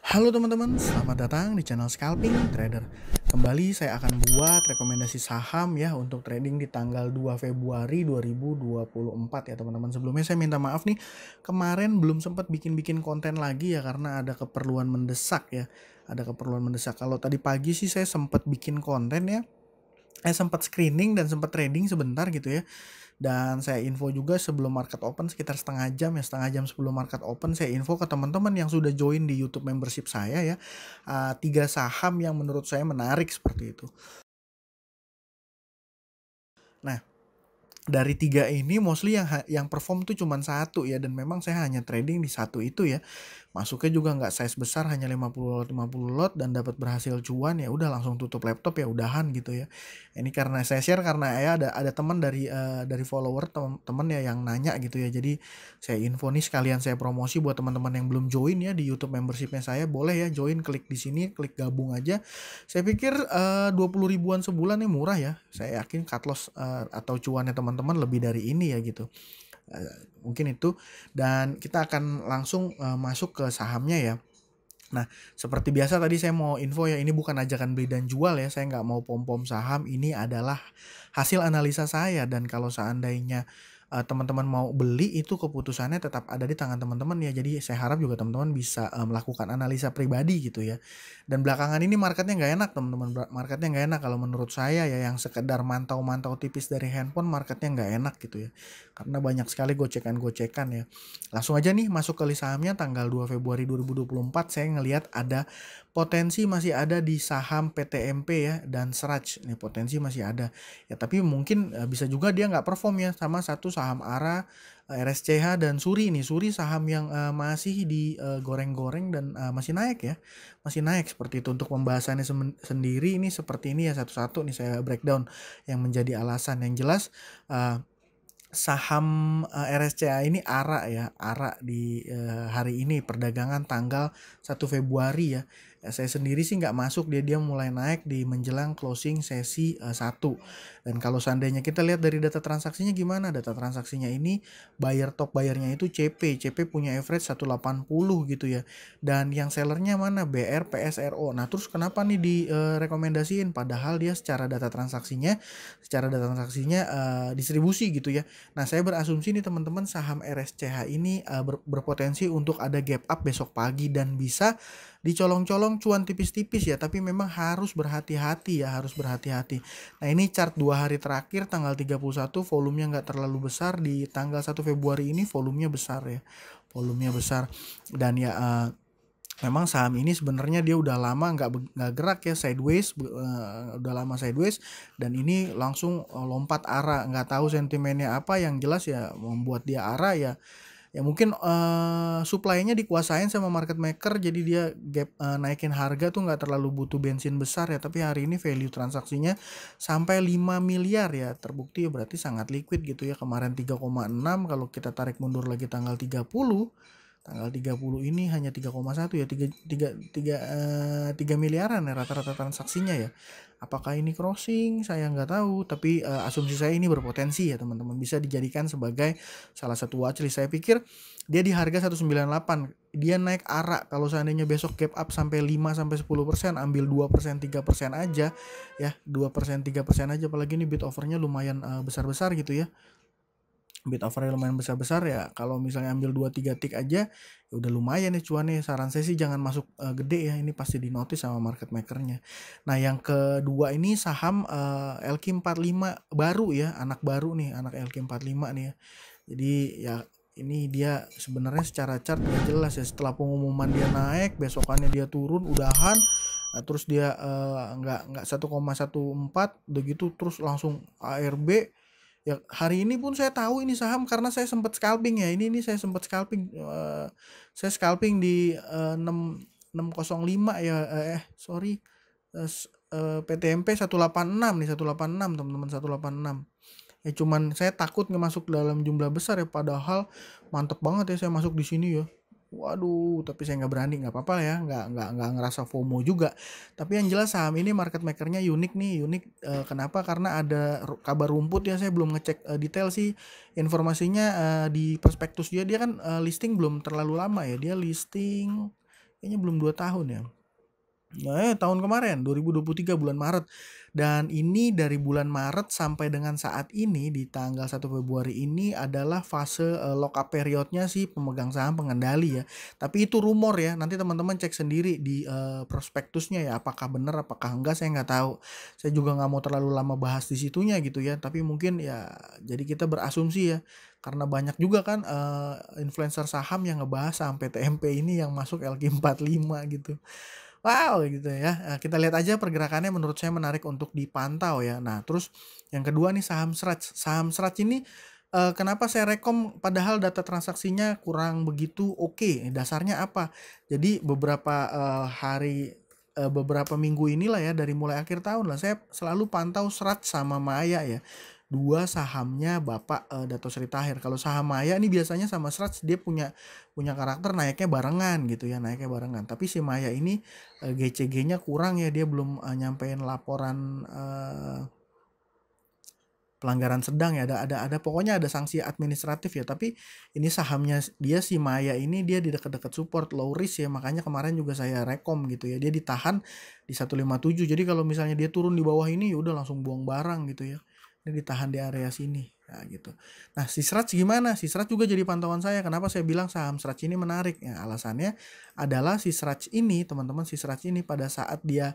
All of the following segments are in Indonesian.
Halo teman-teman, selamat datang di channel Scalping Trader. Kembali saya akan buat rekomendasi saham ya untuk trading di tanggal 2 Februari 2024 ya teman-teman. Sebelumnya saya minta maaf nih, kemarin belum sempat bikin-bikin konten lagi ya karena ada keperluan mendesak ya. Ada keperluan mendesak. Kalau tadi pagi sih saya sempat bikin konten ya. Sempat screening dan sempat trading sebentar gitu ya. Dan saya info juga sebelum market open sekitar setengah jam sebelum market open saya info ke teman-teman yang sudah join di YouTube membership saya ya, 3 saham yang menurut saya menarik seperti itu. Nah, dari 3 ini mostly yang perform tuh cuman satu ya, dan memang saya hanya trading di satu itu ya. Masuknya juga nggak size besar, hanya 50 lot dan dapat berhasil cuan, ya udah langsung tutup laptop ya udahan gitu ya. Ini karena saya share karena ya ada teman dari follower teman ya yang nanya gitu ya. Jadi saya info nih, sekalian saya promosi buat teman-teman yang belum join ya di YouTube membershipnya saya, boleh ya join, klik di sini, klik gabung aja. Saya pikir 20 ribuan sebulan nih murah ya. Saya yakin cut loss atau cuannya teman-teman lebih dari ini ya gitu. Mungkin itu, dan kita akan langsung masuk ke sahamnya ya. Nah, seperti biasa tadi saya mau info ya, ini bukan ajakan beli dan jual ya, saya nggak mau pom-pom saham, ini adalah hasil analisa saya, dan kalau seandainya teman-teman mau beli, itu keputusannya tetap ada di tangan teman-teman ya. Jadi saya harap juga teman-teman bisa melakukan analisa pribadi gitu ya. Dan belakangan ini marketnya nggak enak teman-teman, marketnya nggak enak kalau menurut saya ya, yang sekedar mantau-mantau tipis dari handphone, marketnya nggak enak gitu ya. Karena banyak sekali gocekan-gocekan ya. Langsung aja nih masuk ke list sahamnya tanggal 2 Februari 2024, saya ngelihat ada potensi masih ada di saham PTMP ya dan Seraj. Nih potensi masih ada. Ya tapi mungkin bisa juga dia nggak perform ya, sama satu saham ARA, RSCH dan Suri nih. Suri saham yang masih digoreng-goreng dan masih naik ya. Masih naik seperti itu. Untuk pembahasannya sendiri ini seperti ini ya, satu-satu nih saya breakdown yang menjadi alasan. Yang jelas saham RSCA ini ARA ya, ARA di hari ini perdagangan tanggal 1 Februari ya. Saya sendiri sih nggak masuk, dia mulai naik di menjelang closing sesi 1. Dan kalau seandainya kita lihat dari data transaksinya gimana? Data transaksinya ini top bayarnya itu CP punya average 180 gitu ya. Dan yang sellernya mana? BR, PSRO. Nah, terus kenapa nih direkomendasiin? Padahal dia secara data transaksinya distribusi gitu ya. Nah, saya berasumsi nih teman-teman, saham RSCH ini berpotensi untuk ada gap up besok pagi dan bisa dicolong-colong cuan tipis-tipis ya, tapi memang harus berhati-hati ya, harus berhati-hati. Nah, ini chart 2 hari terakhir tanggal 31, volumenya nggak terlalu besar, di tanggal 1 Februari ini volumenya besar ya. Volumenya besar, dan ya memang saham ini sebenarnya dia udah lama nggak gerak ya, sideways, udah lama sideways, dan ini langsung lompat arah, nggak tahu sentimennya apa, yang jelas ya membuat dia arah ya. Ya mungkin supply-nya dikuasain sama market maker, jadi dia naikin harga tuh nggak terlalu butuh bensin besar ya, tapi hari ini value transaksinya sampai 5 miliar ya, terbukti ya, berarti sangat liquid gitu ya. Kemarin 3,6, kalau kita tarik mundur lagi tanggal 30 ini hanya 3,1 ya, 3 miliaran ya rata-rata transaksinya ya. Apakah ini crossing? Saya nggak tahu, tapi asumsi saya ini berpotensi ya teman-teman, bisa dijadikan sebagai salah satu watchlist. Saya pikir dia di harga 198, dia naik arah, kalau seandainya besok gap up sampai 5-10%, ambil 2% 3% aja ya, 2% 3% aja, apalagi ini bid overnya lumayan besar-besar gitu ya. Bid overnya lumayan besar-besar ya, kalau misalnya ambil 2-3 tick aja ya udah lumayan ya cuannya. Saran saya sih jangan masuk gede ya, ini pasti di notice sama market makernya. Nah, yang kedua ini saham LQ45 baru ya, anak baru nih, anak LQ45 nih ya. Jadi ya ini dia sebenarnya secara chart nggak jelas ya, setelah pengumuman dia naik, besokannya dia turun udahan. Nah, terus dia nggak 1,14 begitu, terus langsung ARB. Ya, hari ini pun saya tahu ini saham karena saya sempat scalping ya. Ini saya sempat scalping, saya scalping di 605 ya, sorry, PTMP 186 nih, 186 teman-teman, 186. Ya cuman saya takut nggak masuk dalam jumlah besar ya, padahal mantep banget ya saya masuk di sini ya. Waduh, tapi saya nggak berani, nggak apa-apa ya, nggak ngerasa FOMO juga. Tapi yang jelas saham ini market makernya unik nih, unik. Kenapa? Karena ada kabar rumput ya, saya belum ngecek detail sih informasinya di prospektus dia kan listing belum terlalu lama ya, dia listing Kayaknya belum 2 tahun ya. Tahun kemarin 2023 bulan Maret, dan ini dari bulan Maret sampai dengan saat ini di tanggal 1 Februari ini adalah fase lock up periodnya si pemegang saham pengendali ya. Tapi itu rumor ya, nanti teman-teman cek sendiri di prospektusnya ya, apakah benar apakah enggak saya nggak tahu. Saya juga nggak mau terlalu lama bahas di situnya gitu ya, tapi mungkin ya jadi kita berasumsi ya, karena banyak juga kan influencer saham yang ngebahas saham PTMP ini yang masuk LQ45 gitu. Wow, gitu ya. Kita lihat aja pergerakannya, menurut saya menarik untuk dipantau ya. Nah, terus yang kedua nih saham Sraj. Saham Sraj ini kenapa saya rekom padahal data transaksinya kurang begitu oke. Dasarnya apa? Jadi beberapa minggu inilah ya, dari mulai akhir tahun lah saya selalu pantau Sraj sama Maya ya. Dua sahamnya Bapak Dato Sri Tahir. Kalau saham Maya ini biasanya sama Sraj dia punya karakter naiknya barengan gitu ya, naiknya barengan. Tapi si Maya ini GCG-nya kurang ya, dia belum nyampein laporan pelanggaran sedang ya, ada pokoknya ada sanksi administratif ya. Tapi ini sahamnya dia si Maya ini dia di dekat-dekat support low risk ya, makanya kemarin juga saya rekom gitu ya, dia ditahan di 157. Jadi kalau misalnya dia turun di bawah ini ya udah langsung buang barang gitu ya, ini ditahan di area sini. Nah gitu. Nah si Sraj gimana? Si Sraj juga jadi pantauan saya. Kenapa saya bilang saham Sraj ini menarik? Ya alasannya adalah si Sraj ini teman-teman, si Sraj ini pada saat dia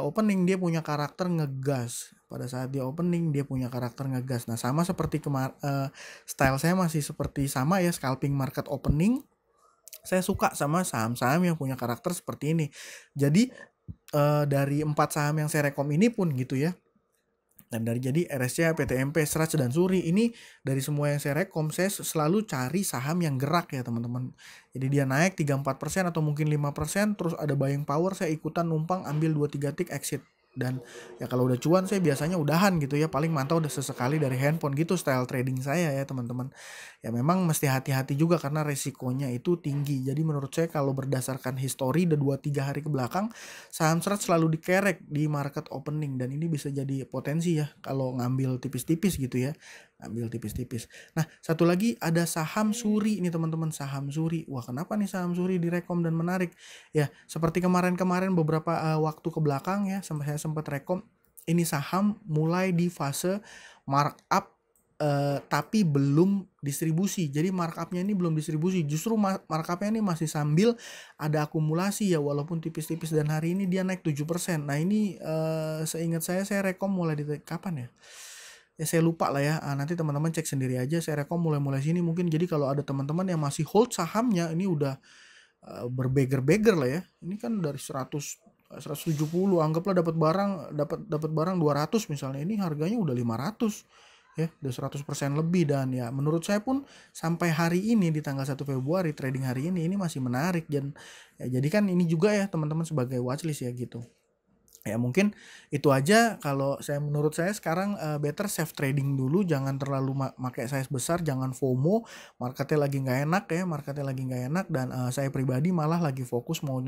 opening dia punya karakter ngegas. Pada saat dia opening dia punya karakter ngegas. Nah sama seperti style saya masih seperti sama ya, scalping market opening. Saya suka sama saham-saham yang punya karakter seperti ini. Jadi dari 4 saham yang saya rekom ini pun gitu ya, dan jadi RSCA, PTMP, Sraj, dan Suri ini dari semua yang saya rekom, saya selalu cari saham yang gerak ya teman-teman. Jadi dia naik 3-4% atau mungkin 5%, terus ada buying power, saya ikutan numpang ambil 2-3 tick exit. Dan ya kalau udah cuan saya biasanya udahan gitu ya, paling mantau udah sesekali dari handphone gitu style trading saya ya teman-teman. Ya memang mesti hati-hati juga karena resikonya itu tinggi. Jadi menurut saya kalau berdasarkan histori udah 2-3 hari ke belakang, saham Sraj selalu dikerek di market opening, dan ini bisa jadi potensi ya kalau ngambil tipis-tipis gitu ya, ambil tipis-tipis. Nah satu lagi ada saham Suri ini teman-teman, saham Suri. Wah kenapa nih saham Suri direkom dan menarik ya, seperti kemarin beberapa waktu ke belakang ya, saya sempat rekom ini saham mulai di fase markup tapi belum distribusi. Jadi markupnya ini belum distribusi, justru markupnya ini masih sambil ada akumulasi ya, walaupun tipis-tipis, dan hari ini dia naik 7%. Nah ini seingat saya rekom mulai di kapan ya? Ya saya lupa lah ya, nanti teman-teman cek sendiri aja, saya rekom mulai sini mungkin. Jadi kalau ada teman-teman yang masih hold sahamnya, ini udah berbeger-beger lah ya. Ini kan dari 170 anggaplah dapat barang 200 misalnya, ini harganya udah 500 ya, udah 100% lebih. Dan ya menurut saya pun sampai hari ini di tanggal 1 Februari trading hari ini masih menarik. Dan ya jadi kan ini juga ya teman-teman sebagai watchlist ya gitu. Ya mungkin itu aja kalau menurut saya sekarang better safe trading dulu, jangan terlalu pakai size besar, jangan FOMO, marketnya lagi nggak enak, dan saya pribadi malah lagi fokus mau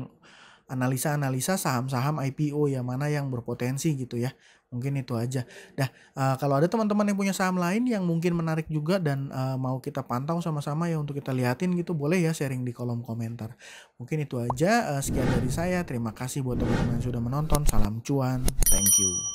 analisa saham-saham IPO ya, mana yang berpotensi gitu ya. Mungkin itu aja. Dah, kalau ada teman-teman yang punya saham lain yang mungkin menarik juga dan mau kita pantau sama-sama ya untuk kita liatin gitu, boleh ya sharing di kolom komentar. Mungkin itu aja, sekian dari saya. Terima kasih buat teman-teman yang sudah menonton. Salam cuan. Thank you.